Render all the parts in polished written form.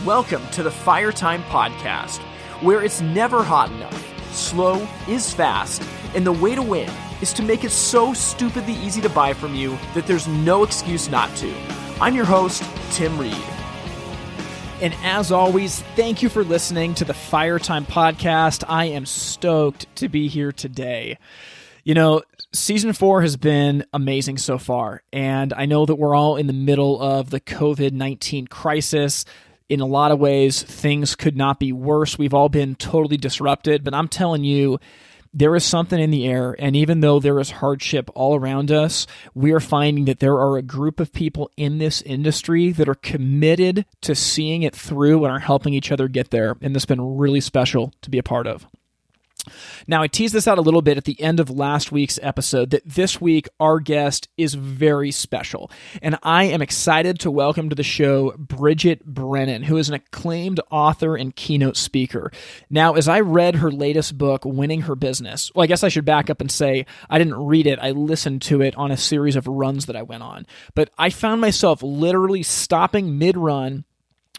Welcome to the Fire Time Podcast, where it's never hot enough, slow is fast, and the way to win is to make it so stupidly easy to buy from you that there's no excuse not to. I'm your host, Tim Reed. And as always, thank you for listening to the Fire Time Podcast. I am stoked to be here today. You know, Season 4 has been amazing so far, and I know that we're all in the middle of the COVID-19 crisis. In a lot of ways, things could not be worse. We've all been totally disrupted, but I'm telling you, there is something in the air, and even though there is hardship all around us, we are finding that there are a group of people in this industry that are committed to seeing it through and are helping each other get there, and this has been really special to be a part of. Now, I teased this out a little bit at the end of last week's episode that this week our guest is very special, and I am excited to welcome to the show Bridget Brennan, who is an acclaimed author and keynote speaker. Now, as I read her latest book, Winning Her Business, well, I guess I should back up and say I didn't read it. I listened to it on a series of runs that I went on, but I found myself literally stopping mid-run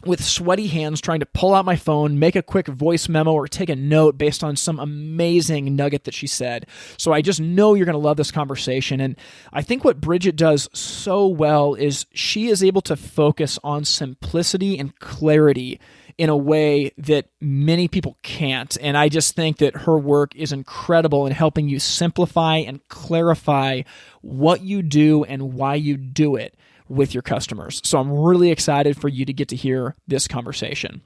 with sweaty hands trying to pull out my phone, make a quick voice memo, or take a note based on some amazing nugget that she said. So I just know you're going to love this conversation. And I think what Bridget does so well is she is able to focus on simplicity and clarity in a way that many people can't. And I just think that her work is incredible in helping you simplify and clarify what you do and why you do it with your customers. So I'm really excited for you to get to hear this conversation.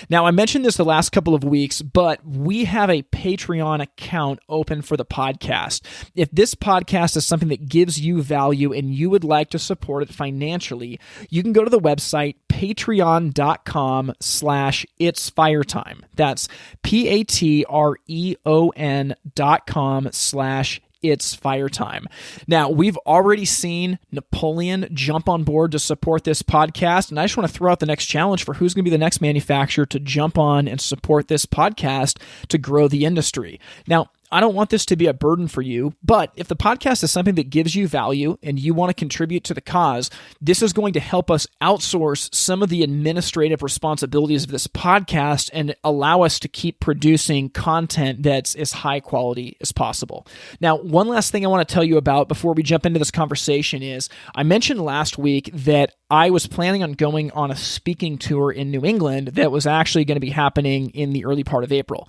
Now, I mentioned this the last couple of weeks, but we have a Patreon account open for the podcast. If this podcast is something that gives you value and you would like to support it financially, you can go to the website patreon.com/itsfiretime. That's patreon.com/It's Fire Time. Now, we've already seen Napoleon jump on board to support this podcast, and I just want to throw out the next challenge for who's going to be the next manufacturer to jump on and support this podcast to grow the industry. Now, I don't want this to be a burden for you, but if the podcast is something that gives you value and you want to contribute to the cause, this is going to help us outsource some of the administrative responsibilities of this podcast and allow us to keep producing content that's as high quality as possible. Now, one last thing I want to tell you about before we jump into this conversation is I mentioned last week that I was planning on going on a speaking tour in New England that was actually going to be happening in the early part of April.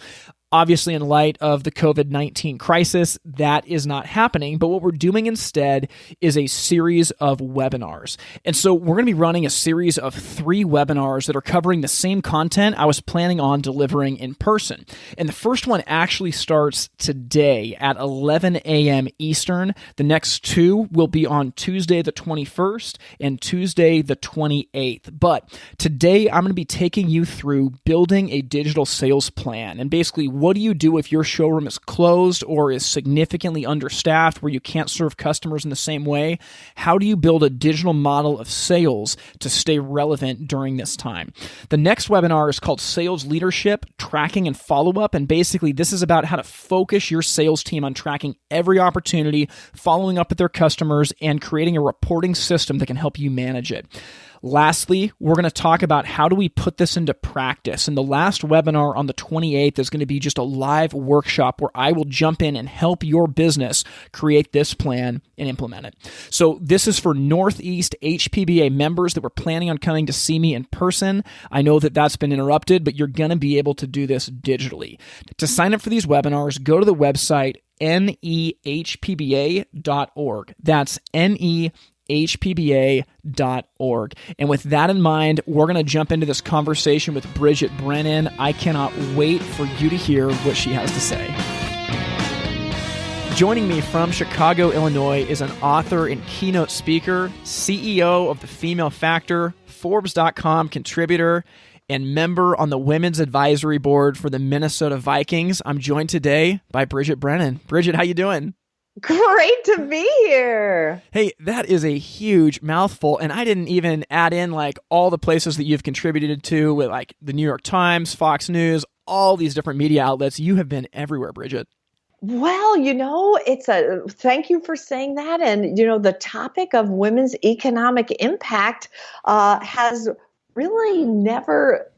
Obviously, in light of the COVID-19 crisis, that is not happening, but what we're doing instead is a series of webinars. And so we're going to be running a series of 3 webinars that are covering the same content I was planning on delivering in person. And the first one actually starts today at 11 a.m. Eastern. The next 2 will be on Tuesday the 21st and Tuesday the 28th. But today, I'm going to be taking you through building a digital sales plan and basically what do you do if your showroom is closed or is significantly understaffed where you can't serve customers in the same way? How do you build a digital model of sales to stay relevant during this time? The next webinar is called Sales Leadership, Tracking and Follow-Up, and basically this is about how to focus your sales team on tracking every opportunity, following up with their customers, and creating a reporting system that can help you manage it. Lastly, we're going to talk about how do we put this into practice. And the last webinar on the 28th is going to be just a live workshop where I will jump in and help your business create this plan and implement it. So this is for Northeast HPBA members that were planning on coming to see me in person. I know that that's been interrupted, but you're going to be able to do this digitally. To sign up for these webinars, go to the website nehpba.org. That's nehpba.org. And with that in mind, we're going to jump into this conversation with Bridget Brennan. I cannot wait for you to hear what she has to say. Joining me from Chicago, Illinois is an author and keynote speaker, CEO of The Female Factor, Forbes.com contributor, and member on the Women's Advisory Board for the Minnesota Vikings. I'm joined today by Bridget Brennan. Bridget, how you doing? Great to be here. Hey, that is a huge mouthful, and I didn't even add in like all the places that you've contributed to with like the New York Times, Fox News, all these different media outlets. You have been everywhere, Bridget. Well, thank you for saying that. And, the topic of women's economic impact has really never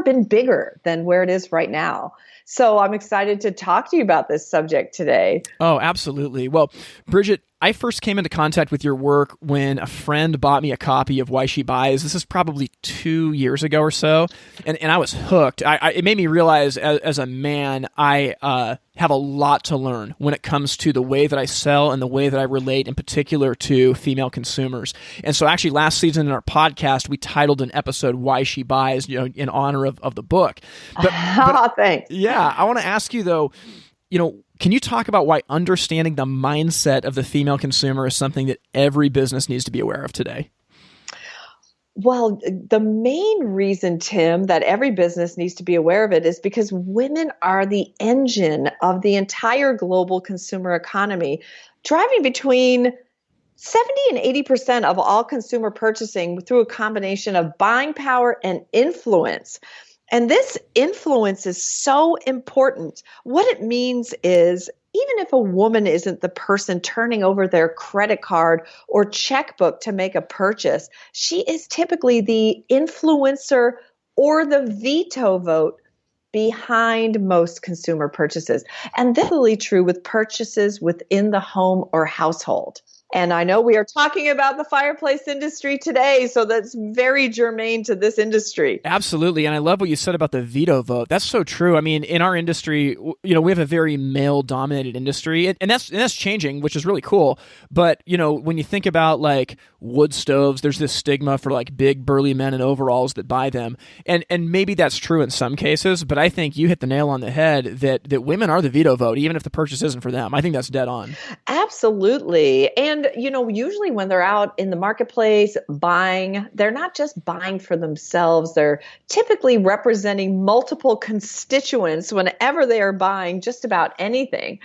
been bigger than where it is right now. So I'm excited to talk to you about this subject today. Oh, absolutely. Well, Bridget, I first came into contact with your work when a friend bought me a copy of Why She Buys. This is probably 2 years ago or so, and I was hooked. It made me realize as a man, I have a lot to learn when it comes to the way that I sell and the way that I relate in particular to female consumers. And so actually last season in our podcast, we titled an episode Why She Buys, in honor of the book. But Thanks. Yeah, I want to ask you though, can you talk about why understanding the mindset of the female consumer is something that every business needs to be aware of today? Well, the main reason, Tim, that every business needs to be aware of it is because women are the engine of the entire global consumer economy, driving between 70 and 80% of all consumer purchasing through a combination of buying power and influence. And this influence is so important. What it means is, even if a woman isn't the person turning over their credit card or checkbook to make a purchase, she is typically the influencer or the veto vote behind most consumer purchases. And this is really true with purchases within the home or household. And I know we are talking about the fireplace industry today, so that's very germane to this industry. Absolutely. And I love what you said about the veto vote. That's so true. I mean, in our industry, we have a very male-dominated industry, and that's changing, which is really cool. But, when you think about like wood stoves, there's this stigma for like big burly men in overalls that buy them. And maybe that's true in some cases, but I think you hit the nail on the head that women are the veto vote, even if the purchase isn't for them. I think that's dead on. Absolutely. And, usually when they're out in the marketplace buying, they're not just buying for themselves. They're typically representing multiple constituents whenever they are buying just about anything.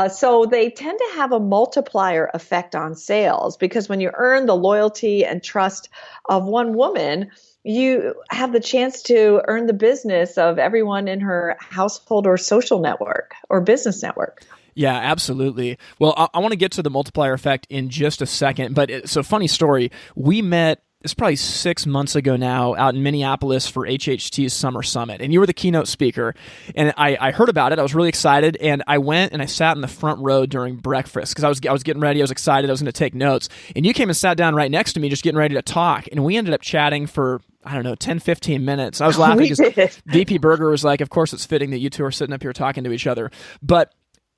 So they tend to have a multiplier effect on sales, because when you earn the loyalty and trust of one woman, you have the chance to earn the business of everyone in her household or social network or business network. Yeah, absolutely. Well, I want to get to the multiplier effect in just a second, but it's a funny story. We met, it's probably 6 months ago now, out in Minneapolis for HHT's Summer Summit, and you were the keynote speaker, and I heard about it. I was really excited, and I went and I sat in the front row during breakfast because I was getting ready. I was excited. I was going to take notes, and you came and sat down right next to me just getting ready to talk, and we ended up chatting for 10, 15 minutes. I was laughing because VP Berger was like, of course it's fitting that you two are sitting up here talking to each other. But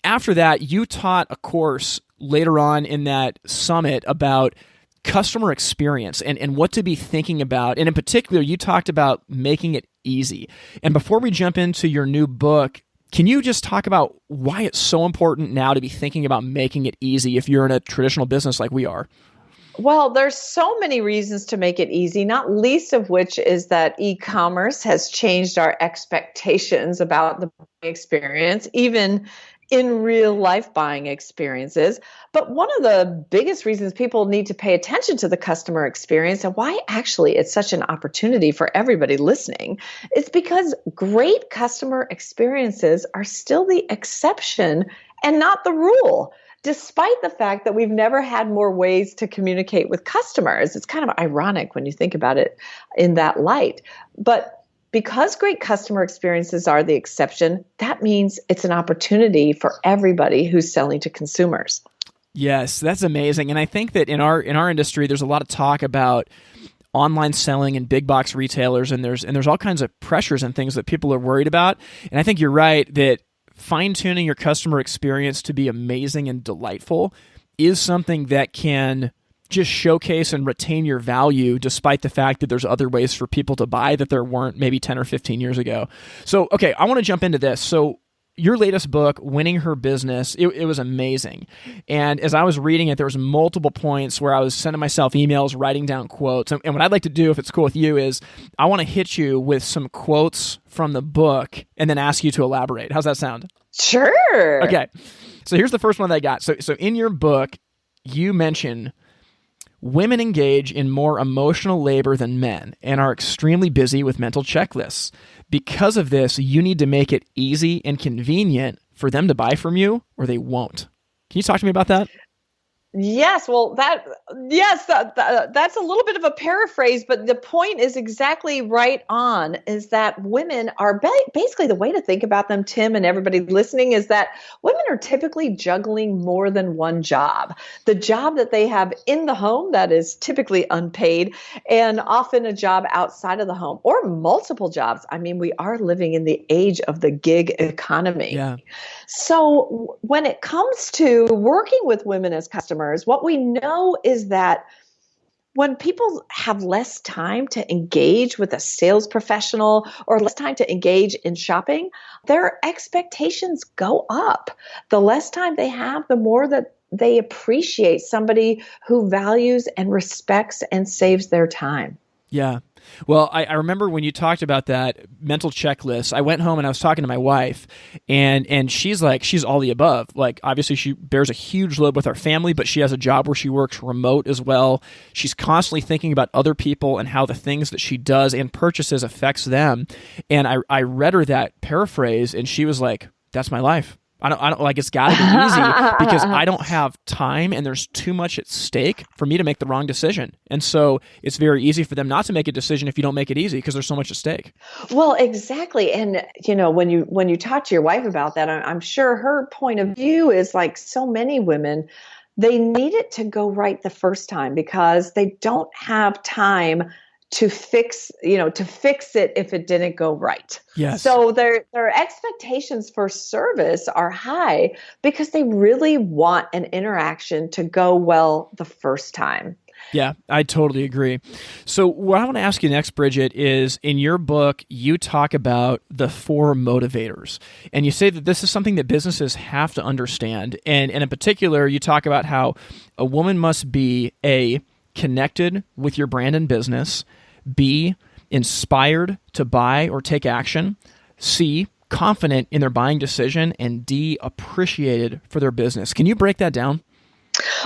after that, you taught a course later on in that summit about customer experience and what to be thinking about. And in particular, you talked about making it easy. And before we jump into your new book, can you just talk about why it's so important now to be thinking about making it easy if you're in a traditional business like we are? Well, there's so many reasons to make it easy, not least of which is that e-commerce has changed our expectations about the experience, even in real life buying experiences. But one of the biggest reasons people need to pay attention to the customer experience and why actually it's such an opportunity for everybody listening is because great customer experiences are still the exception and not the rule, despite the fact that we've never had more ways to communicate with customers. It's kind of ironic when you think about it in that light. But because great customer experiences are the exception, that means it's an opportunity for everybody who's selling to consumers. Yes, that's amazing. And I think that in our industry, there's a lot of talk about online selling and big box retailers, and there's all kinds of pressures and things that people are worried about. And I think you're right that fine-tuning your customer experience to be amazing and delightful is something that can just showcase and retain your value despite the fact that there's other ways for people to buy that there weren't maybe 10 or 15 years ago. So, okay, I want to jump into this. So your latest book, Winning Her Business, it was amazing. And as I was reading it, there was multiple points where I was sending myself emails, writing down quotes. And what I'd like to do, if it's cool with you, is I want to hit you with some quotes from the book and then ask you to elaborate. How's that sound? Sure. Okay. So here's the first one that I got. So in your book, you mention women engage in more emotional labor than men and are extremely busy with mental checklists. Because of this, you need to make it easy and convenient for them to buy from you or they won't. Can you talk to me about that? Yes, well, that's a little bit of a paraphrase, but the point is exactly right on. Is that women are basically, the way to think about them, Tim, and everybody listening, is that women are typically juggling more than one job. The job that they have in the home that is typically unpaid, and often a job outside of the home, or multiple jobs. I mean, we are living in the age of the gig economy. Yeah. So when it comes to working with women as customers, what we know is that when people have less time to engage with a sales professional or less time to engage in shopping, their expectations go up. The less time they have, the more that they appreciate somebody who values and respects and saves their time. Yeah. Well, I remember when you talked about that mental checklist, I went home and I was talking to my wife, and she's like, she's all the above. Like, obviously she bears a huge load with our family, but she has a job where she works remote as well. She's constantly thinking about other people and how the things that she does and purchases affects them. And I read her that paraphrase, and she was like, that's my life. I don't like, it's got to be easy because I don't have time and there's too much at stake for me to make the wrong decision. And so it's very easy for them not to make a decision if you don't make it easy because there's so much at stake. Well, exactly. And when you talk to your wife about that, I'm sure her point of view is like so many women, they need it to go right the first time because they don't have time to fix it if it didn't go right. Yes. So their expectations for service are high because they really want an interaction to go well the first time. Yeah, I totally agree. So what I want to ask you next, Bridget, is in your book, you talk about the 4 motivators. And you say that this is something that businesses have to understand. And in particular, you talk about how a woman must be A, connected with your brand and business, B, inspired to buy or take action, C, confident in their buying decision, and D, appreciated for their business. Can you break that down?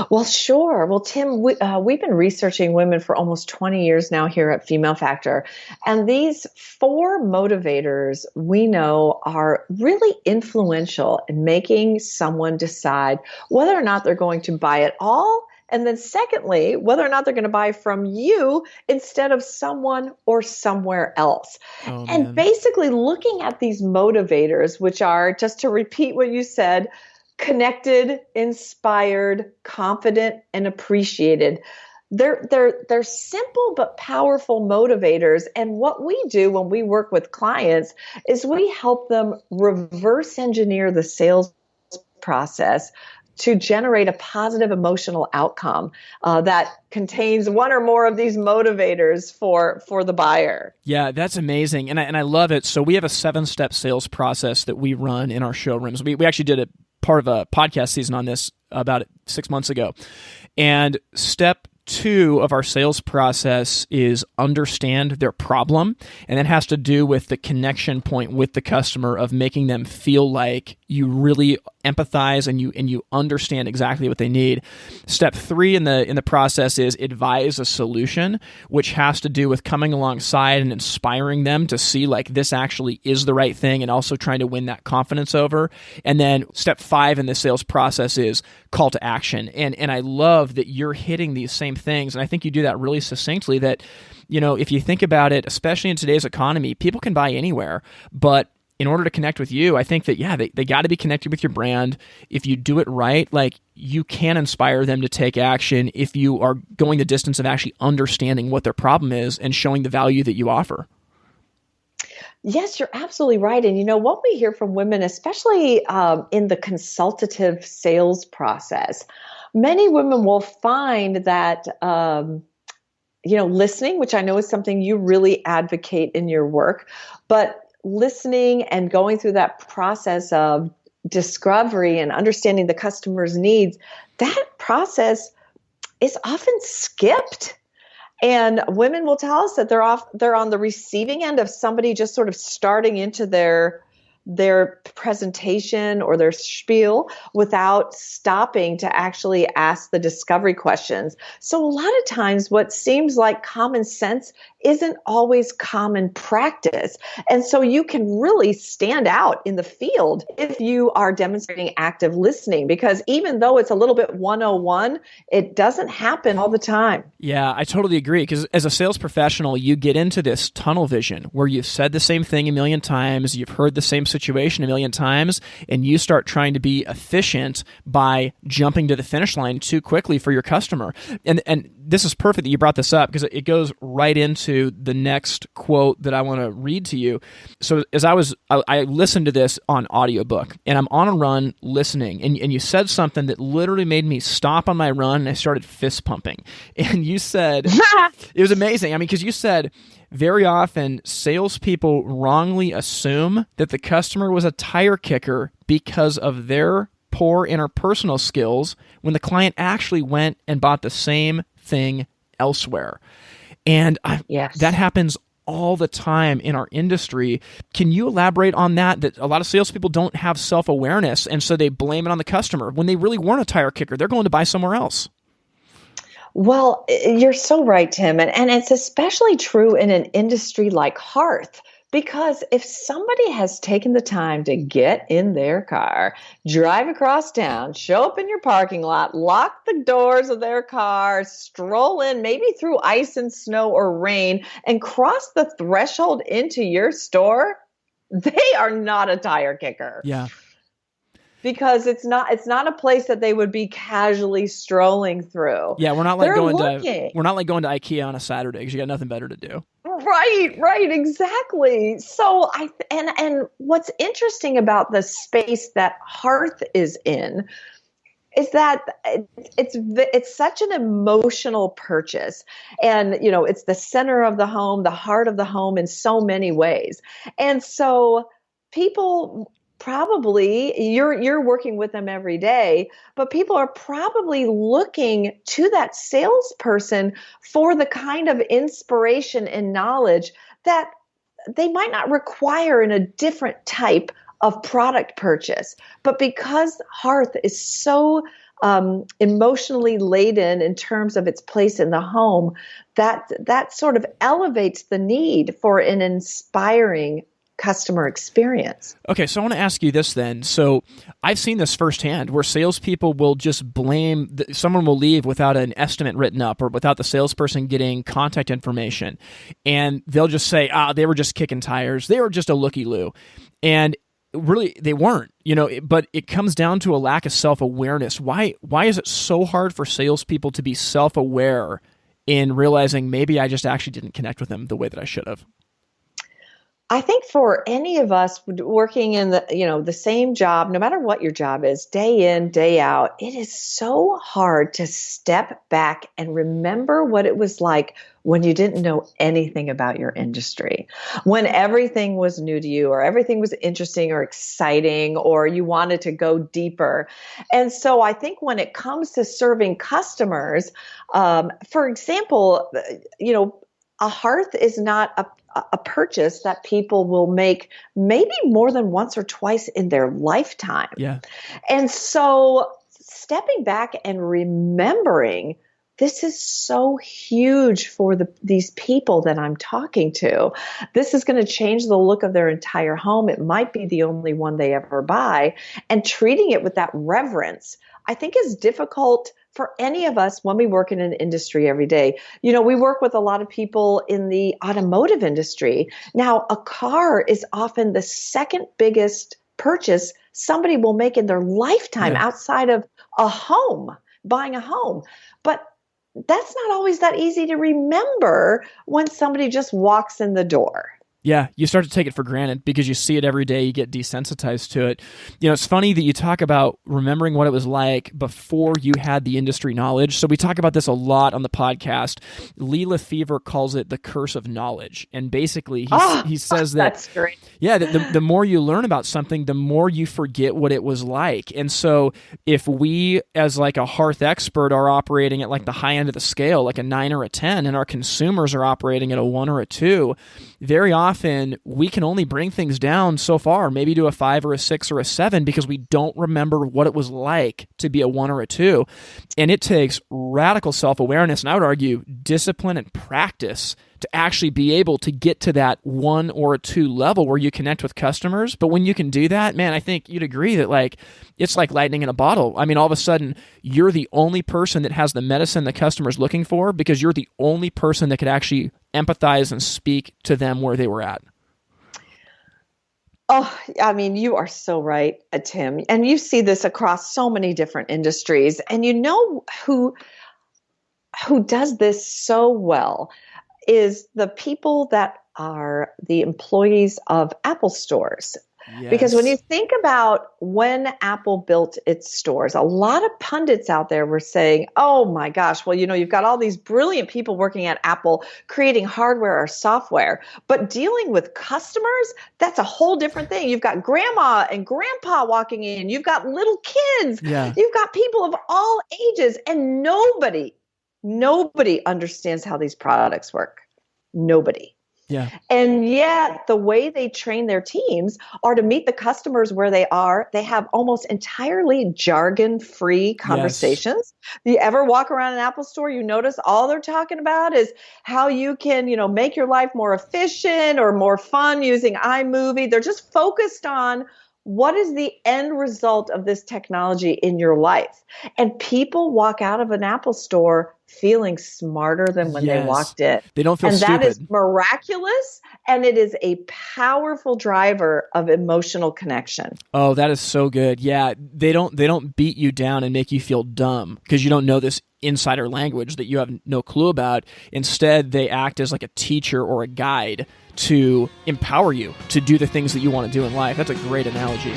Well, sure. Well, Tim, we've been researching women for almost 20 years now here at Female Factor. And these 4 motivators we know are really influential in making someone decide whether or not they're going to buy it all. And then secondly, whether or not they're going to buy from you instead of someone or somewhere else. Oh, and man. basically looking at these motivators, which are, just to repeat what you said, connected, inspired, confident, and appreciated. They're simple but powerful motivators. And what we do when we work with clients is we help them reverse engineer the sales process to generate a positive emotional outcome that contains one or more of these motivators for the buyer. Yeah, that's amazing. And I love it. So we have a 7-step sales process that we run in our showrooms. We actually did a part of a podcast season on this about 6 months ago. And step 2 of our sales process is understand their problem. And that has to do with the connection point with the customer of making them feel like you really empathize and you understand exactly what they need. Step 3 in the process is advise a solution, which has to do with coming alongside and inspiring them to see like this actually is the right thing and also trying to win that confidence over. And then step 5 in the sales process is call to action. And I love that you're hitting these same things. And I think you do that really succinctly that, if you think about it, especially in today's economy, people can buy anywhere, but in order to connect with you, I think that, they got to be connected with your brand. If you do it right, like you can inspire them to take action if you are going the distance of actually understanding what their problem is and showing the value that you offer. Yes, you're absolutely right. And what we hear from women, especially in the consultative sales process, many women will find that, listening, which I know is something you really advocate in your work, but listening and going through that process of discovery and understanding the customer's needs, that process is often skipped. And women will tell us that they're on the receiving end of somebody just sort of starting into their presentation or their spiel without stopping to actually ask the discovery questions. So a lot of times what seems like common sense isn't always common practice. And so you can really stand out in the field if you are demonstrating active listening, because even though it's a little bit 101, it doesn't happen all the time. Yeah, I totally agree. Because as a sales professional, you get into this tunnel vision where you've said the same thing a million times, you've heard the same situation a million times, and you start trying to be efficient by jumping to the finish line too quickly for your customer. And this is perfect that you brought this up, because it goes right into the next quote that I want to read to you. So as I listened to this on audiobook, and I'm on a run listening, and you said something that literally made me stop on my run, and I started fist pumping. And you said, it was amazing. I mean, because you said, very often salespeople wrongly assume that the customer was a tire kicker because of their poor interpersonal skills, when the client actually went and bought the same thing elsewhere. And that happens all the time in our industry. Can you elaborate on that? That a lot of salespeople don't have self-awareness, and so they blame it on the customer when they really weren't a tire kicker. They're going to buy somewhere else. Well, you're so right, Tim. And it's especially true in an industry like Hearth. Because if somebody has taken the time to get in their car, drive across town, show up in your parking lot, lock the doors of their car, stroll in maybe through ice and snow or rain, and cross the threshold into your store, they are not a tire kicker. Yeah. Because it's not a place that they would be casually strolling through. Yeah, we're not like going to IKEA on a Saturday because you got nothing better to do. Right, exactly. So and what's interesting about the space that Hearth is in is that it's such an emotional purchase, and it's the center of the home, the heart of the home in so many ways, and so people. Probably you're working with them every day, but people are probably looking to that salesperson for the kind of inspiration and knowledge that they might not require in a different type of product purchase. But because Hearth is so emotionally laden in terms of its place in the home, that sort of elevates the need for an inspiring customer experience. Okay, so I want to ask you this then. So I've seen this firsthand where salespeople will just blame, someone will leave without an estimate written up or without the salesperson getting contact information. And they'll just say, they were just kicking tires. They were just a looky-loo. And really, they weren't, but it comes down to a lack of self-awareness. Why is it so hard for salespeople to be self-aware in realizing maybe I just actually didn't connect with them the way that I should have? I think for any of us working in the same job, no matter what your job is, day in, day out, it is so hard to step back and remember what it was like when you didn't know anything about your industry, when everything was new to you or everything was interesting or exciting or you wanted to go deeper. And so I think when it comes to serving customers, for example, a Hearth is not a purchase that people will make maybe more than once or twice in their lifetime. Yeah. And so stepping back and remembering this is so huge for these people that I'm talking to. This is going to change the look of their entire home. It might be the only one they ever buy. And treating it with that reverence, I think, is difficult for any of us when we work in an industry every day. We work with a lot of people in the automotive industry. Now, a car is often the second biggest purchase somebody will make in their lifetime outside of a home, buying a home. But that's not always that easy to remember when somebody just walks in the door. Yeah, you start to take it for granted because you see it every day, you get desensitized to it. It's funny that you talk about remembering what it was like before you had the industry knowledge. So we talk about this a lot on the podcast. Lee Lefevre calls it the curse of knowledge. And basically, he says that, that's great. Yeah, the more you learn about something, the more you forget what it was like. And so if we, as like a Hearth expert, are operating at like the high end of the scale, like a 9 or a 10, and our consumers are operating at a 1 or a 2, very often often we can only bring things down so far, maybe to a 5 or a 6 or a 7, because we don't remember what it was like to be a 1 or a 2. And it takes radical self-awareness, and I would argue discipline and practice to actually be able to get to that 1 or a 2 level where you connect with customers. But when you can do that, man, I think you'd agree that like it's like lightning in a bottle. I mean, all of a sudden, you're the only person that has the medicine the customer's looking for, because you're the only person that could actually empathize and speak to them where they were at. Oh, I mean, you are so right, Tim. And you see this across so many different industries. And you know who does this so well is the people that are the employees of Apple stores. Yes. Because when you think about when Apple built its stores, a lot of pundits out there were saying, oh my gosh, well, you know, you've got all these brilliant people working at Apple creating hardware or software, but dealing with customers, that's a whole different thing. You've got grandma and grandpa walking in, you've got little kids, you've got people of all ages, and nobody understands how these products work. Nobody. Yeah. And yet the way they train their teams are to meet the customers where they are. They have almost entirely jargon-free conversations. Yes. You ever walk around an Apple store, you notice all they're talking about is how you can, you know, make your life more efficient or more fun using iMovie. They're just focused on what is the end result of this technology in your life. And people walk out of an Apple store feeling smarter than when they walked in. They don't feel stupid. And that is miraculous, and it is a powerful driver of emotional connection. Oh, that is so good. Yeah, they don't beat you down and make you feel dumb because you don't know this insider language that you have no clue about. Instead, they act as like a teacher or a guide to empower you to do the things that you want to do in life. That's a great analogy.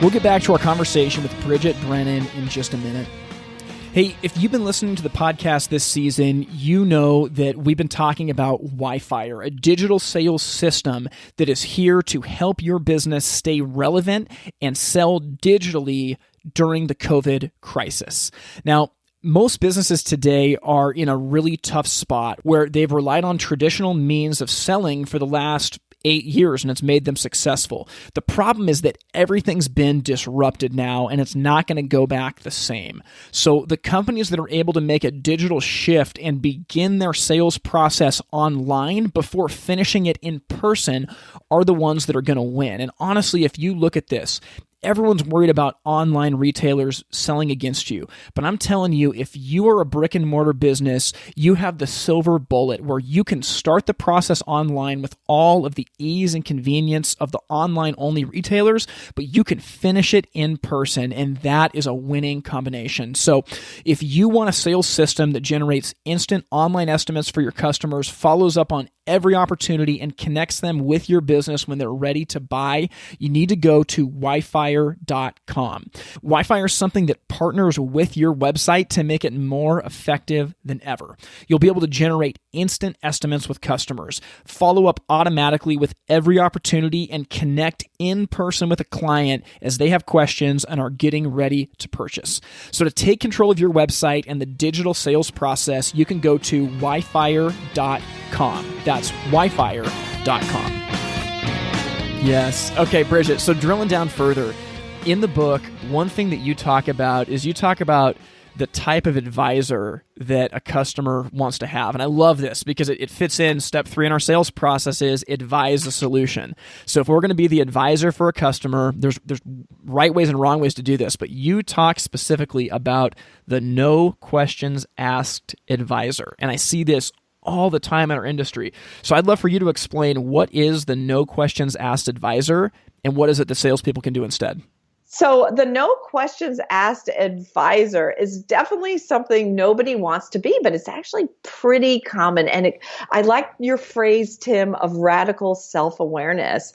We'll get back to our conversation with Bridget Brennan in just a minute. Hey, if you've been listening to the podcast this season, you know that we've been talking about Wi-Fire, a digital sales system that is here to help your business stay relevant and sell digitally during the COVID crisis. Now, most businesses today are in a really tough spot where they've relied on traditional means of selling for the last 8 years, and it's made them successful. The problem is that everything's been disrupted now, and it's not going to go back the same. So the companies that are able to make a digital shift and begin their sales process online before finishing it in person are the ones that are going to win. And honestly, if you look at this, everyone's worried about online retailers selling against you. But I'm telling you, if you are a brick and mortar business, you have the silver bullet where you can start the process online with all of the ease and convenience of the online only retailers, but you can finish it in person. And that is a winning combination. So if you want a sales system that generates instant online estimates for your customers, follows up on every opportunity, and connects them with your business when they're ready to buy, you need to go to wifire.com. Wifire is something that partners with your website to make it more effective than ever. You'll be able to generate instant estimates with customers, follow up automatically with every opportunity, and connect in person with a client as they have questions and are getting ready to purchase. So to take control of your website and the digital sales process, you can go to wifire.com. That's wifire.com. Yes. Okay, Bridget, so drilling down further, in the book, one thing that you talk about is the type of advisor that a customer wants to have. And I love this because it fits in step 3 in our sales process is advise a solution. So if we're going to be the advisor for a customer, there's right ways and wrong ways to do this, but you talk specifically about the no questions asked advisor. And I see this all the time in our industry. So I'd love for you to explain what is the no questions asked advisor and what is it that salespeople can do instead? So the no questions asked advisor is definitely something nobody wants to be, but it's actually pretty common. And I like your phrase, Tim, of radical self-awareness,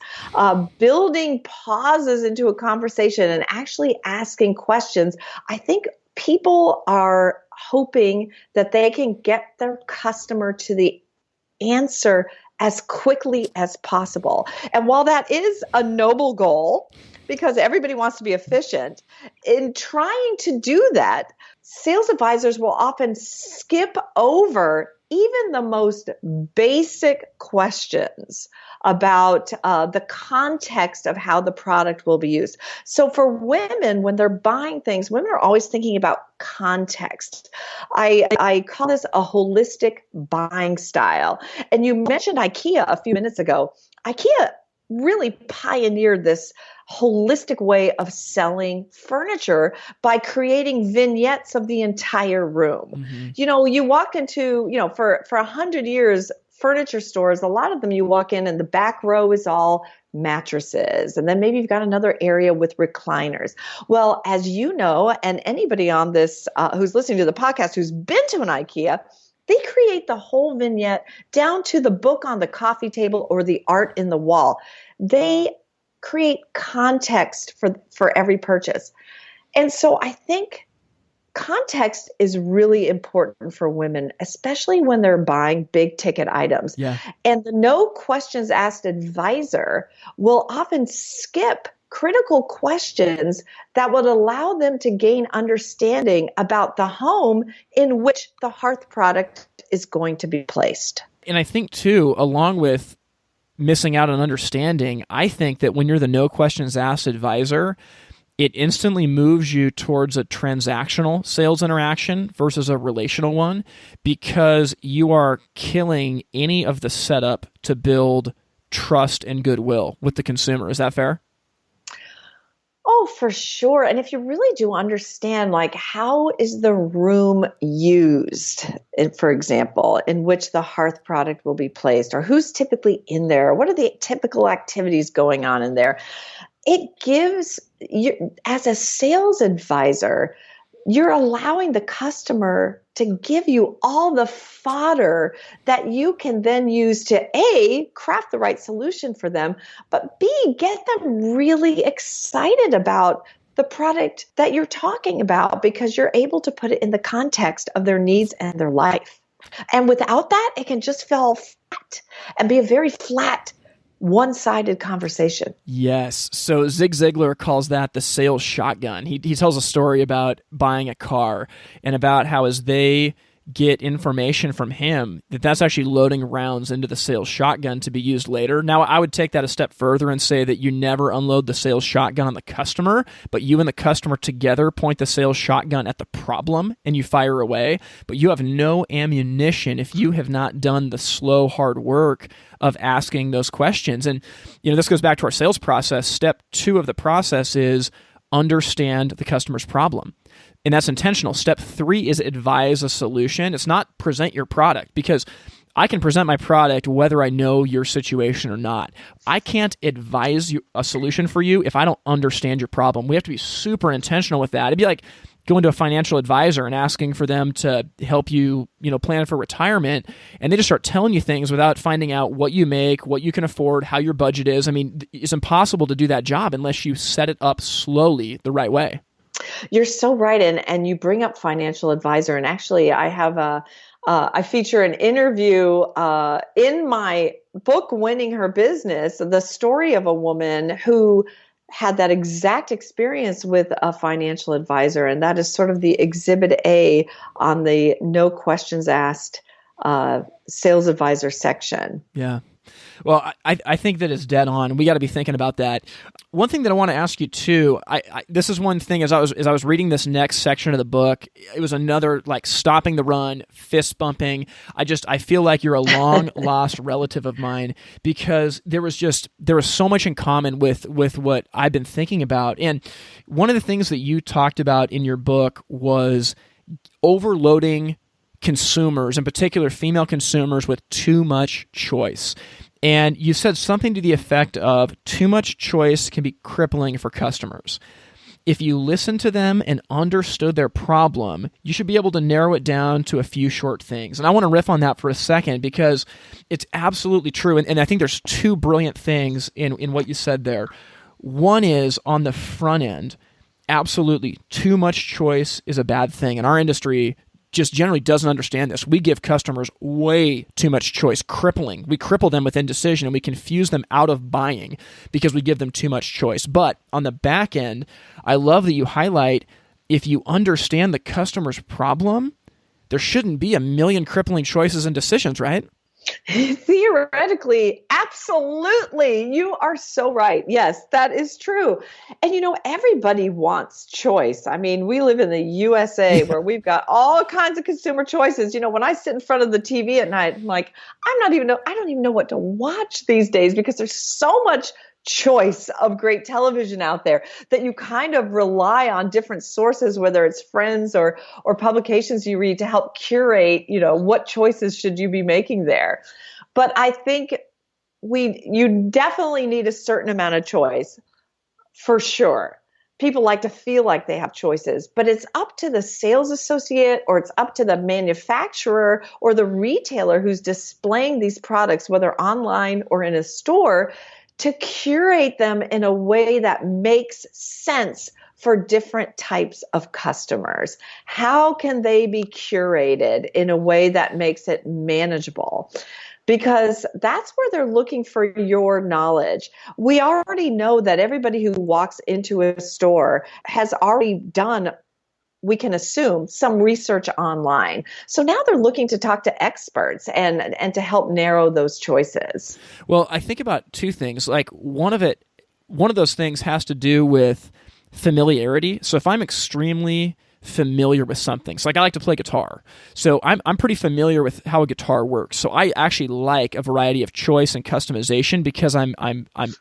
building pauses into a conversation and actually asking questions. I think people are hoping that they can get their customer to the answer as quickly as possible. And while that is a noble goal, because everybody wants to be efficient, in trying to do that, sales advisors will often skip over even the most basic questions about the context of how the product will be used. So for women, when they're buying things, women are always thinking about context. I call this a holistic buying style. And you mentioned IKEA a few minutes ago. IKEA really pioneered this holistic way of selling furniture by creating vignettes of the entire room. Mm-hmm. You walk into, for 100 years, furniture stores, a lot of them you walk in and the back row is all mattresses. And then maybe you've got another area with recliners. Well, as you know, and anybody on this who's listening to the podcast who's been to an IKEA, they create the whole vignette down to the book on the coffee table or the art in the wall. They create context for every purchase. And so I think context is really important for women, especially when they're buying big ticket items. Yeah. And the no questions asked advisor will often skip critical questions that would allow them to gain understanding about the home in which the hearth product is going to be placed. And I think too, along with missing out on understanding, I think that when you're the no questions asked advisor, it instantly moves you towards a transactional sales interaction versus a relational one, because you are killing any of the setup to build trust and goodwill with the consumer. Is that fair? Oh, for sure. And if you really do understand, like, how is the room used, for example, in which the hearth product will be placed, or who's typically in there, what are the typical activities going on in there? It gives you, as a sales advisor, you're allowing the customer to give you all the fodder that you can then use to A, craft the right solution for them, but B, get them really excited about the product that you're talking about, because you're able to put it in the context of their needs and their life. And without that, it can just fall flat and be a very flat, one-sided conversation. Yes. So Zig Ziglar calls that the sales shotgun. He tells a story about buying a car and about how as they get information from him, that's actually loading rounds into the sales shotgun to be used later. Now, I would take that a step further and say that you never unload the sales shotgun on the customer, but you and the customer together point the sales shotgun at the problem and you fire away. But you have no ammunition if you have not done the slow, hard work of asking those questions. And this goes back to our sales process. Step 2 of the process is understand the customer's problem. And that's intentional. Step 3 is advise a solution. It's not present your product, because I can present my product whether I know your situation or not. I can't advise you a solution for you if I don't understand your problem. We have to be super intentional with that. It'd be like going to a financial advisor and asking for them to help you, plan for retirement, and they just start telling you things without finding out what you make, what you can afford, how your budget is. I mean, it's impossible to do that job unless you set it up slowly the right way. You're so right. And you bring up financial advisor. And actually, I have I feature an interview in my book, Winning Her Business, the story of a woman who had that exact experience with a financial advisor. And that is sort of the exhibit A on the no questions asked sales advisor section. Yeah. Well, I think that is dead on. We got to be thinking about that. One thing that I want to ask you too, this is one thing as I was reading this next section of the book, it was another like stopping the run, fist bumping. I feel like you're a long lost relative of mine, because there was so much in common with what I've been thinking about. And one of the things that you talked about in your book was overloading consumers, in particular female consumers, with too much choice. And you said something to the effect of too much choice can be crippling for customers. If you listened to them and understood their problem, you should be able to narrow it down to a few short things. And I want to riff on that for a second, because it's absolutely true. And I think there's 2 brilliant things in what you said there. One is on the front end, absolutely too much choice is a bad thing. And our industry just generally doesn't understand this. We give customers way too much choice, crippling. We cripple them with indecision, and we confuse them out of buying because we give them too much choice. But on the back end, I love that you highlight if you understand the customer's problem, there shouldn't be a million crippling choices and decisions, right? Theoretically, absolutely. You are so right. Yes, that is true. And everybody wants choice. I mean, we live in the USA where we've got all kinds of consumer choices. When I sit in front of the TV at night, I'm like, I don't even know what to watch these days because there's so much choice of great television out there that you kind of rely on different sources, whether it's friends or publications you read, to help curate, what choices should you be making there. But I think you definitely need a certain amount of choice for sure. People like to feel like they have choices, but it's up to the sales associate, or it's up to the manufacturer or the retailer who's displaying these products, whether online or in a store, to curate them in a way that makes sense for different types of customers. How can they be curated in a way that makes it manageable? Because that's where they're looking for your knowledge. We already know that everybody who walks into a store has already done, we can assume, some research online. So now they're looking to talk to experts and to help narrow those choices. Well, I think about two things. Like one of those things has to do with familiarity. So if I'm extremely familiar with something, so like I like to play guitar, so I'm pretty familiar with how a guitar works. So I actually like a variety of choice and customization because I'm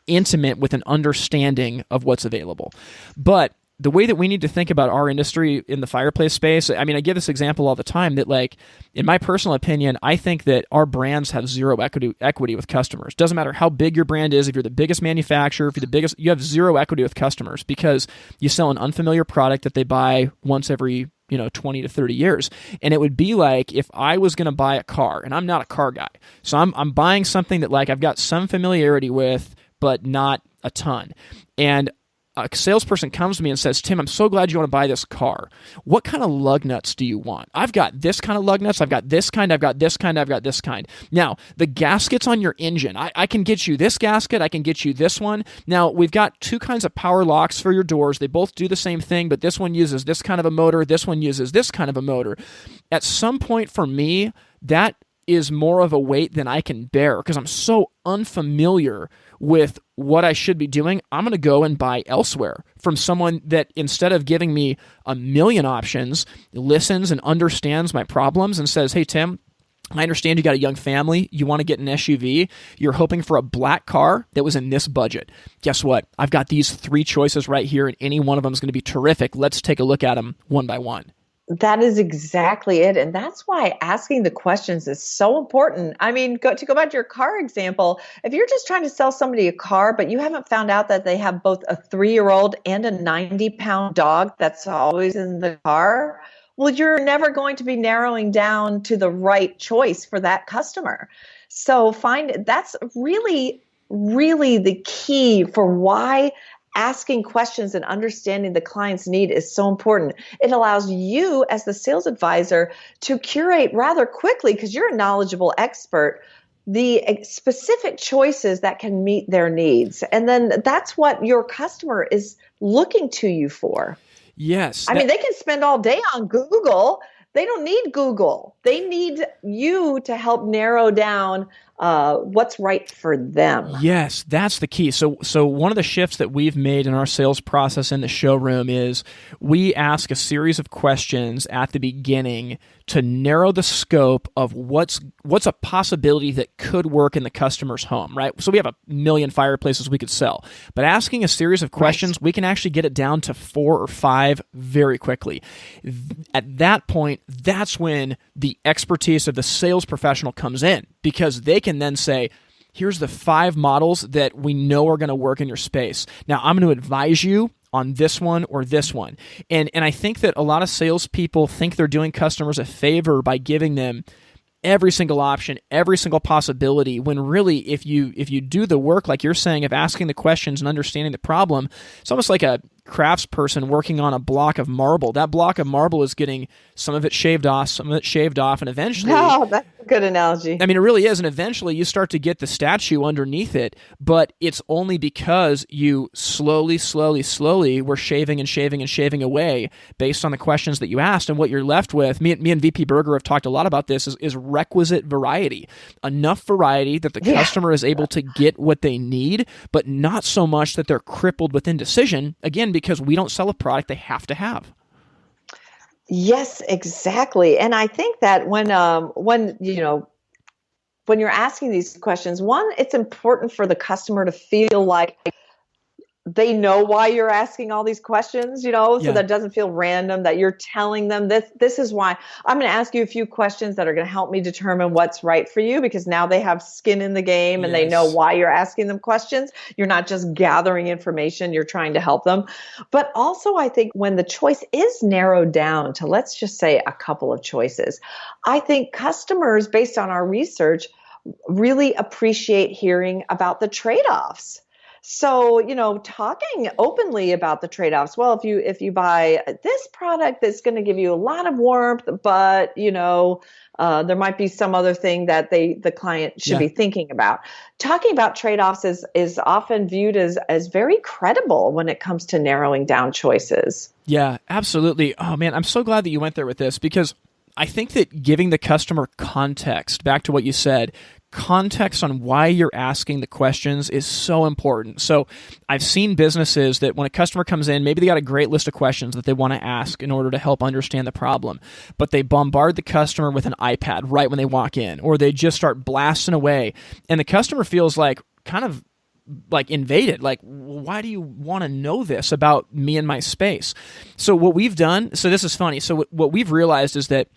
intimate with an understanding of what's available. But the way that we need to think about our industry in the fireplace space, I mean, I give this example all the time that, like, in my personal opinion, I think that our brands have zero equity with customers. Doesn't matter how big your brand is. If you're the biggest manufacturer, if you're the biggest, you have zero equity with customers because you sell an unfamiliar product that they buy once every 20 to 30 years. And it would be like if I was going to buy a car, and I'm not a car guy. So I'm buying something that, like, I've got some familiarity with, but not a ton. And a salesperson comes to me and says, Tim, I'm so glad you want to buy this car. What kind of lug nuts do you want? I've got this kind of lug nuts. I've got this kind. I've got this kind. I've got this kind. Now, the gaskets on your engine, I can get you this gasket. I can get you this one. Now, we've got two kinds of power locks for your doors. They both do the same thing, but this one uses this kind of a motor. This one uses this kind of a motor. At some point for me, that is more of a weight than I can bear because I'm so unfamiliar with what I should be doing. I'm going to go and buy elsewhere from someone that, instead of giving me a million options, listens and understands my problems and says, hey, Tim, I understand you got a young family. You want to get an SUV. You're hoping for a black car that was in this budget. Guess what? I've got these 3 choices right here, and any one of them is going to be terrific. Let's take a look at them one by one. That is exactly it. And that's why asking the questions is so important. I mean, to go back to your car example, if you're just trying to sell somebody a car, but you haven't found out that they have both a 3-year-old and a 90-pound dog that's always in the car, well, you're never going to be narrowing down to the right choice for that customer. So that's really, really the key for why asking questions and understanding the client's need is so important. It allows you as the sales advisor to curate rather quickly, because you're a knowledgeable expert, the specific choices that can meet their needs. And then that's what your customer is looking to you for. Yes. I mean, they can spend all day on Google. They don't need Google. They need you to help narrow down what's right for them. Yes, that's the key. So one of the shifts that we've made in our sales process in the showroom is we ask a series of questions at the beginning to narrow the scope of what's a possibility that could work in the customer's home, right? So we have a million fireplaces we could sell, but asking a series of questions, right, we can actually get it down to 4 or 5 very quickly. At that point, that's when the expertise of the sales professional comes in, because they can then say, here's the 5 models that we know are going to work in your space. Now, I'm going to advise you on this one or this one. And I think that a lot of salespeople think they're doing customers a favor by giving them every single option, every single possibility, when really, if you do the work, like you're saying, of asking the questions and understanding the problem, it's almost like a craftsperson working on a block of marble. That block of marble is getting some of it shaved off, and eventually... Oh, that's good analogy. I mean, it really is. And eventually you start to get the statue underneath it, but it's only because you slowly were shaving away based on the questions that you asked. And what you're left with, me and VP Berger have talked a lot about this, is requisite variety. Enough variety that the customer is able to get what they need, but not so much that they're crippled with indecision, again, because we don't sell a product they have to have. Yes, exactly. And I think that when you're asking these questions, one, it's important for the customer to feel like they know why you're asking all these questions, so that it doesn't feel random, that you're telling them this is why I'm going to ask you a few questions that are going to help me determine what's right for you, because now they have skin in the game and they know why you're asking them questions. You're not just gathering information, you're trying to help them. But also I think when the choice is narrowed down to, let's just say, a couple of choices, I think customers, based on our research, really appreciate hearing about the trade-offs. So, talking openly about the trade-offs. Well, if you buy this product that's going to give you a lot of warmth, but there might be some other thing that the client should be thinking about. Talking about trade-offs is often viewed as very credible when it comes to narrowing down choices. Yeah, absolutely. Oh man, I'm so glad that you went there with this, because I think that giving the customer context, back to what you said, context on why you're asking the questions is so important. So I've seen businesses that when a customer comes in, maybe they got a great list of questions that they want to ask in order to help understand the problem, but they bombard the customer with an iPad right when they walk in, or they just start blasting away, and the customer feels like kind of like invaded, like, why do you want to know this about me and my space? So what we've done, so this is funny. So what we've realized is that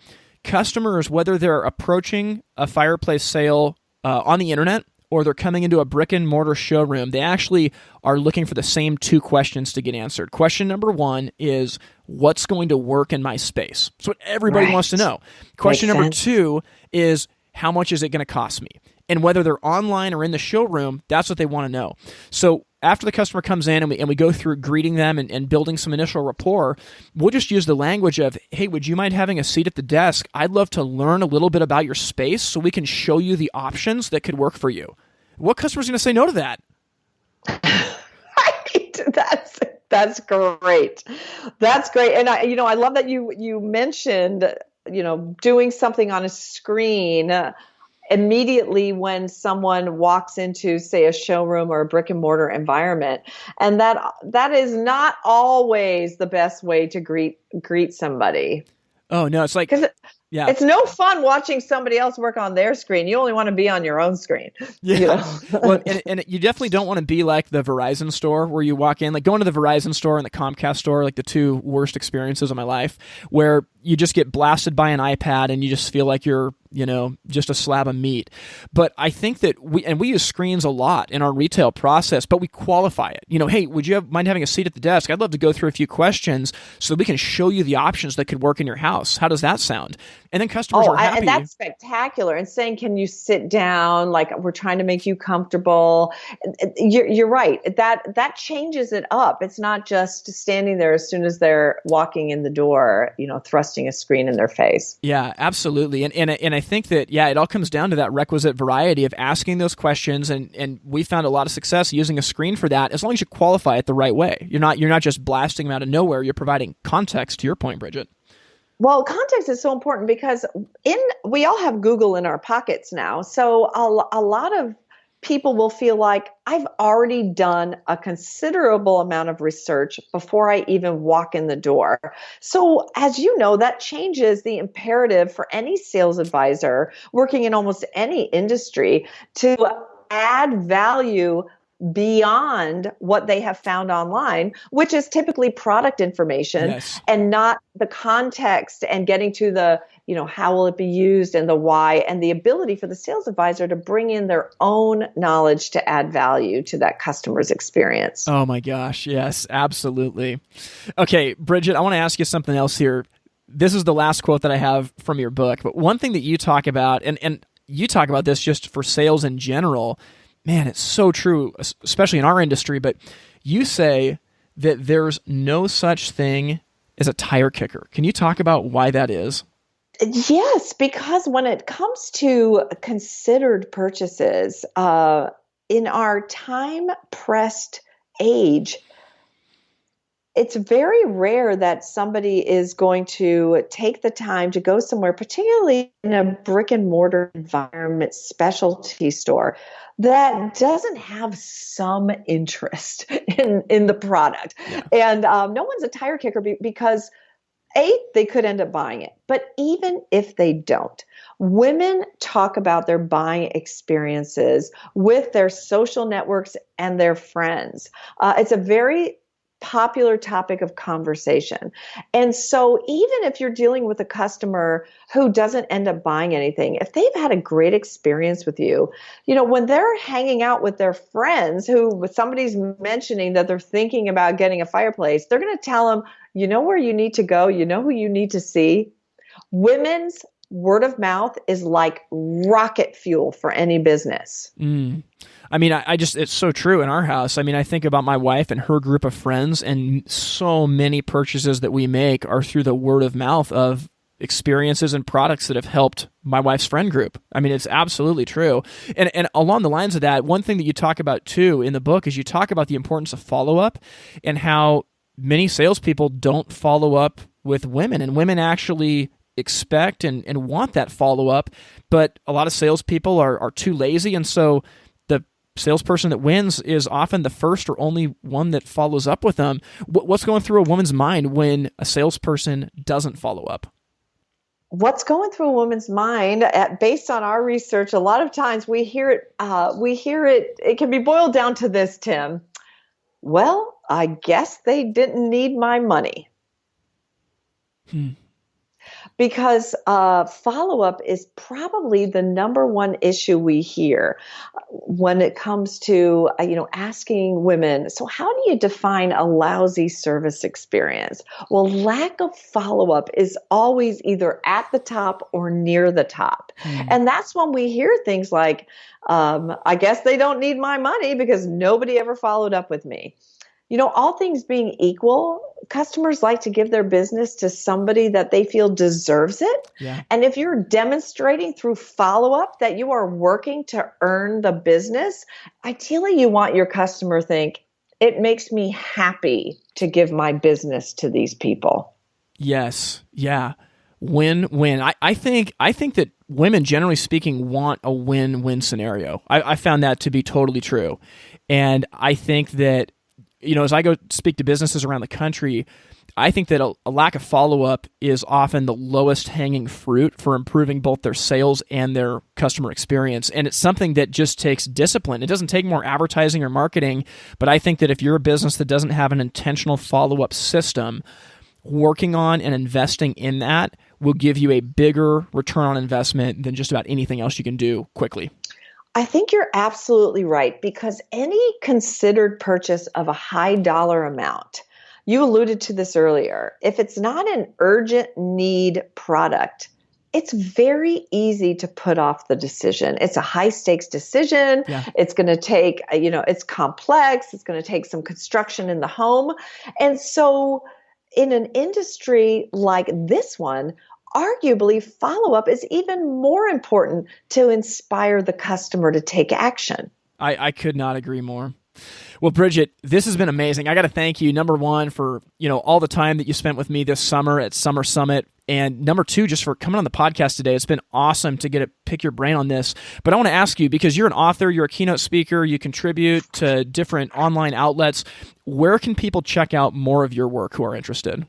customers, whether they're approaching a fireplace sale on the internet or they're coming into a brick and mortar showroom, they actually are looking for the same two questions to get answered. Question number one is, what's going to work in my space? That's what everybody wants to know. Question number two is, how much is it going to cost me? And whether they're online or in the showroom, that's what they want to know. So after the customer comes in and we go through greeting them and building some initial rapport, we'll just use the language of, hey, would you mind having a seat at the desk? I'd love to learn a little bit about your space so we can show you the options that could work for you. What customer's going to say no to that? That's great. That's great. And I love that you mentioned, doing something on a screen immediately when someone walks into, say, a showroom or a brick and mortar environment. And that is not always the best way to greet somebody. Oh, no, it's like, it's no fun watching somebody else work on their screen. You only want to be on your own screen. Yeah. Well, and you definitely don't want to be like the Verizon store where you walk in, like going to the Verizon store and the Comcast store, like the two worst experiences of my life, where you just get blasted by an iPad and you just feel like you're, just a slab of meat. But I think that we use screens a lot in our retail process, but we qualify it. Hey, would you mind having a seat at the desk? I'd love to go through a few questions so that we can show you the options that could work in your house. How does that sound? And then customers are happy. And that's spectacular. And saying, can you sit down? Like, we're trying to make you comfortable. You're right. That changes it up. It's not just standing there as soon as they're walking in the door, thrusting a screen in their face. Yeah, absolutely. And I think that, it all comes down to that requisite variety of asking those questions. And we found a lot of success using a screen for that, as long as you qualify it the right way. You're not just blasting them out of nowhere. You're providing context, to your point, Bridget. Well, context is so important because we all have Google in our pockets now. So a lot of people will feel like, I've already done a considerable amount of research before I even walk in the door. So as you know, that changes the imperative for any sales advisor working in almost any industry to add value beyond what they have found online, which is typically product information and not the context and getting to the, how will it be used and the why, and the ability for the sales advisor to bring in their own knowledge to add value to that customer's experience. Oh my gosh. Yes, absolutely. Okay, Bridget, I want to ask you something else here. This is the last quote that I have from your book, but one thing that you talk about, and you talk about this just for sales in general, man, it's so true, especially in our industry, but you say that there's no such thing as a tire kicker. Can you talk about why that is? Yes, Because when it comes to considered purchases, in our time pressed age, it's very rare that somebody is going to take the time to go somewhere, particularly in a brick and mortar environment specialty store, that doesn't have some interest in the product. Yeah. And no one's a tire kicker because they could end up buying it. But even if they don't, women talk about their buying experiences with their social networks and their friends. It's a very popular topic of conversation. And so even if you're dealing with a customer who doesn't end up buying anything, if they've had a great experience with you, when they're hanging out with their friends who somebody's mentioning that they're thinking about getting a fireplace, they're going to tell them, you know where you need to go, you know who you need to see. Women's word of mouth is like rocket fuel for any business. I mean, it's so true in our house. I mean, I think about my wife and her group of friends, and so many purchases that we make are through the word of mouth of experiences and products that have helped my wife's friend group. I mean, it's absolutely true. And along the lines of that, one thing that you talk about too in the book is you talk about the importance of follow-up and how many salespeople don't follow up with women, and women actually expect and want that follow-up, but a lot of salespeople are too lazy, and so the salesperson that wins is often the first or only one that follows up with them. What's going through a woman's mind when a salesperson doesn't follow up? What's going through a woman's mind, based on our research, a lot of times we hear it, it can be boiled down to this, Tim. Well, I guess they didn't need my money. Because follow-up is probably the number one issue we hear when it comes to, asking women, so how do you define a lousy service experience? Well, lack of follow-up is always either at the top or near the top. And that's when we hear things like, I guess they don't need my money because nobody ever followed up with me. All things being equal, customers like to give their business to somebody that they feel deserves it. Yeah. And if you're demonstrating through follow-up that you are working to earn the business, ideally you want your customer to think, it makes me happy to give my business to these people. Yes. Yeah. Win-win. I think that women, generally speaking, want a win-win scenario. I found that to be totally true. And I think that as I go speak to businesses around the country, I think that a lack of follow-up is often the lowest hanging fruit for improving both their sales and their customer experience. And it's something that just takes discipline. It doesn't take more advertising or marketing, but I think that if you're a business that doesn't have an intentional follow-up system, working on and investing in that will give you a bigger return on investment than just about anything else you can do quickly. I think you're absolutely right, because any considered purchase of a high dollar amount, you alluded to this earlier, if it's not an urgent need product, it's very easy to put off the decision. It's a high stakes decision. Yeah. It's going to take, it's complex. It's going to take some construction in the home. And so in an industry like this one, arguably, follow-up is even more important to inspire the customer to take action. I could not agree more. Well, Bridget, this has been amazing. I got to thank you, number one, for all the time that you spent with me this summer at Summer Summit, and number two, just for coming on the podcast today. It's been awesome to get to pick your brain on this. But I want to ask you, because you're an author, you're a keynote speaker, you contribute to different online outlets. Where can people check out more of your work who are interested?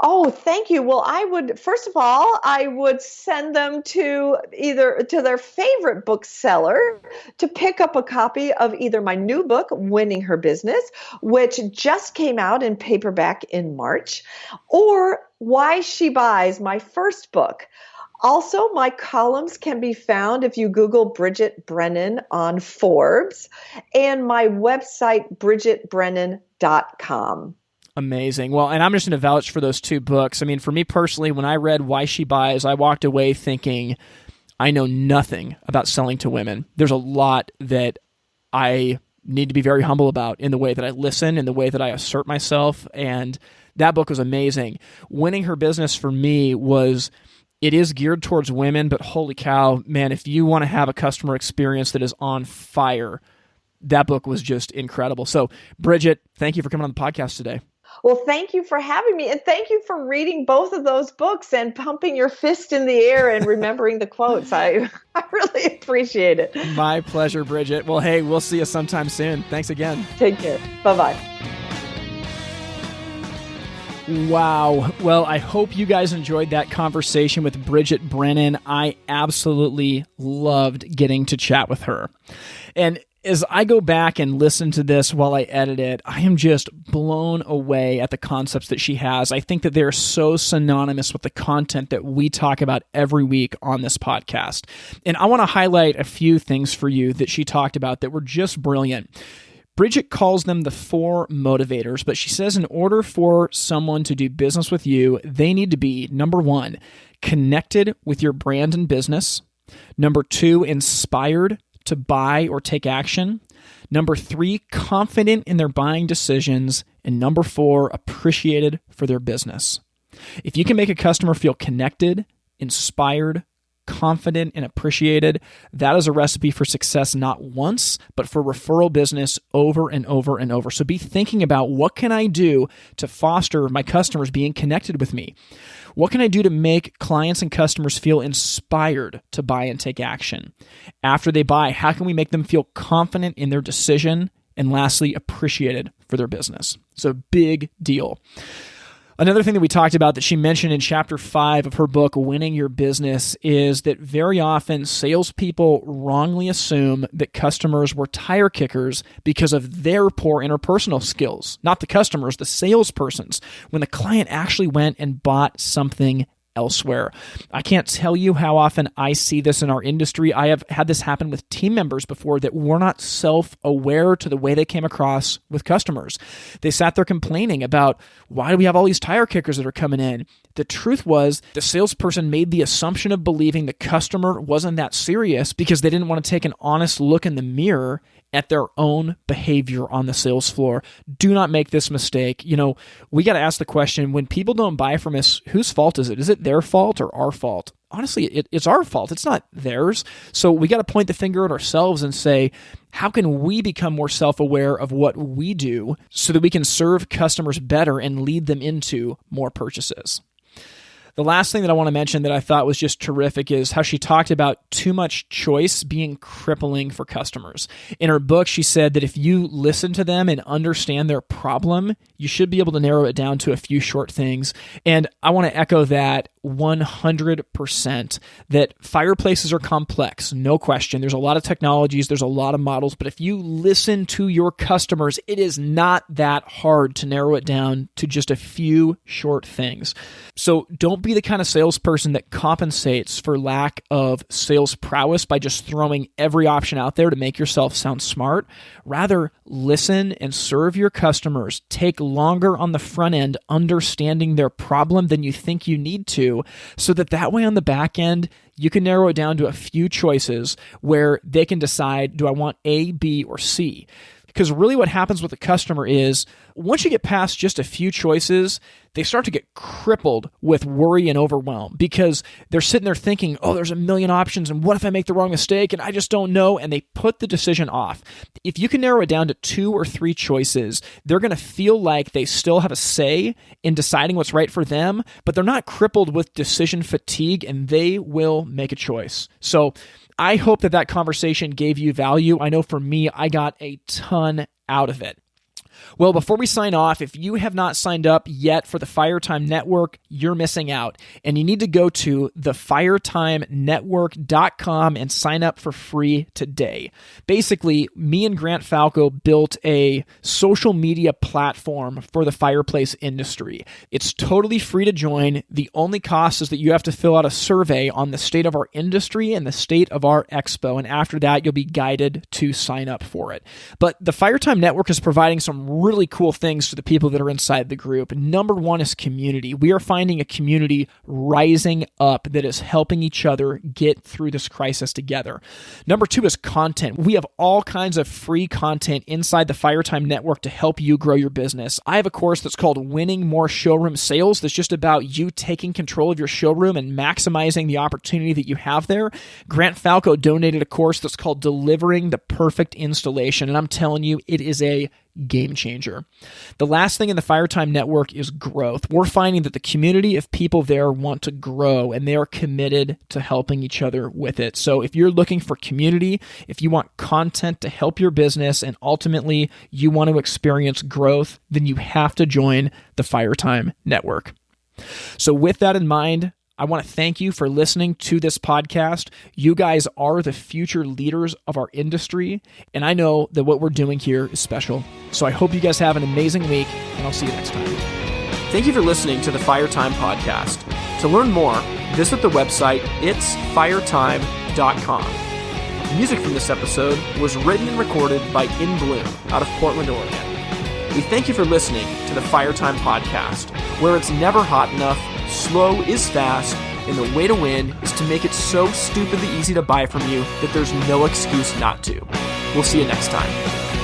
Oh, thank you. Well, first of all, I would send them to their favorite bookseller to pick up a copy of either my new book, Winning Her Business, which just came out in paperback in March, or Why She Buys, my first book. Also, my columns can be found if you Google Bridget Brennan on Forbes, and my website, bridgetbrennan.com. Amazing. Well, and I'm just going to vouch for those two books. I mean, for me personally, when I read Why She Buys, I walked away thinking, I know nothing about selling to women. There's a lot that I need to be very humble about in the way that I listen, in the way that I assert myself, and that book was amazing. Winning Her Business for me was It is geared towards women, but holy cow, man, if you want to have a customer experience that is on fire, that book was just incredible. So, Bridget, thank you for coming on the podcast today. Well, thank you for having me. And thank you for reading both of those books and pumping your fist in the air and remembering the quotes. I really appreciate it. My pleasure, Bridget. Well, hey, we'll see you sometime soon. Thanks again. Take care. Bye-bye. Wow. Well, I hope you guys enjoyed that conversation with Bridget Brennan. I absolutely loved getting to chat with her. And as I go back and listen to this while I edit it, I am just blown away at the concepts that she has. I think that they're so synonymous with the content that we talk about every week on this podcast. And I want to highlight a few things for you that she talked about that were just brilliant. Bridget calls them the 4 motivators, but she says in order for someone to do business with you, they need to be, number 1, connected with your brand and business. Number 2, inspired to buy or take action. Number 3, confident in their buying decisions. And number 4, appreciated for their business. If you can make a customer feel connected, inspired, confident, and appreciated, that is a recipe for success not once, but for referral business over and over and over. So be thinking about, what can I do to foster my customers being connected with me? What can I do to make clients and customers feel inspired to buy and take action? After they buy, how can we make them feel confident in their decision? And lastly, appreciated for their business. So big deal. Another thing that we talked about that she mentioned in chapter 5 of her book, Winning Your Business, is that very often salespeople wrongly assume that customers were tire kickers because of their poor interpersonal skills. Not the customers, the salespersons, when the client actually went and bought something elsewhere. I can't tell you how often I see this in our industry. I have had this happen with team members before that were not self-aware to the way they came across with customers. They sat there complaining about, why do we have all these tire kickers that are coming in? The truth was, the salesperson made the assumption of believing the customer wasn't that serious because they didn't want to take an honest look in the mirror at their own behavior on the sales floor. Do not make this mistake. We got to ask the question, when people don't buy from us, whose fault is it? Is it their fault or our fault? Honestly, it's our fault. It's not theirs. So we got to point the finger at ourselves and say, how can we become more self-aware of what we do so that we can serve customers better and lead them into more purchases? The last thing that I want to mention that I thought was just terrific is how she talked about too much choice being crippling for customers. In her book, she said that if you listen to them and understand their problem, you should be able to narrow it down to a few short things. And I want to echo that 100%, that fireplaces are complex, no question. There's a lot of technologies, there's a lot of models, but if you listen to your customers, it is not that hard to narrow it down to just a few short things. So don't be the kind of salesperson that compensates for lack of sales prowess by just throwing every option out there to make yourself sound smart. Rather, listen and serve your customers. Take longer on the front end understanding their problem than you think you need to, so that way on the back end, you can narrow it down to a few choices where they can decide, do I want A, B, or C? Because really what happens with the customer is, once you get past just a few choices, they start to get crippled with worry and overwhelm because they're sitting there thinking, oh, there's a million options, and what if I make the wrong mistake, and I just don't know, and they put the decision off. If you can narrow it down to 2 or 3 choices, they're going to feel like they still have a say in deciding what's right for them, but they're not crippled with decision fatigue, and they will make a choice. So I hope that conversation gave you value. I know for me, I got a ton out of it. Well, before we sign off, if you have not signed up yet for the FireTime Network, you're missing out. And you need to go to thefiretimenetwork.com and sign up for free today. Basically, me and Grant Falco built a social media platform for the fireplace industry. It's totally free to join. The only cost is that you have to fill out a survey on the state of our industry and the state of our expo. And after that, you'll be guided to sign up for it. But the FireTime Network is providing some some really cool things to the people that are inside the group. Number one is community. We are finding a community rising up that is helping each other get through this crisis together. Number two is content. We have all kinds of free content inside the FireTime Network to help you grow your business. I have a course that's called Winning More Showroom Sales that's just about you taking control of your showroom and maximizing the opportunity that you have there. Grant Falco donated a course that's called Delivering the Perfect Installation, and I'm telling you, it is a game changer. The last thing in the FireTime Network is growth. We're finding that the community of people there want to grow, and they are committed to helping each other with it. So if you're looking for community, if you want content to help your business, and ultimately you want to experience growth, then you have to join the FireTime Network. So with that in mind, I want to thank you for listening to this podcast. You guys are the future leaders of our industry, and I know that what we're doing here is special. So I hope you guys have an amazing week, and I'll see you next time. Thank you for listening to the FireTime Podcast. To learn more, visit the website itsfiretime.com. Music from this episode was written and recorded by In Bloom out of Portland, Oregon. We thank you for listening to the FireTime Podcast, where it's never hot enough, slow is fast, and the way to win is to make it so stupidly easy to buy from you that there's no excuse not to. We'll see you next time.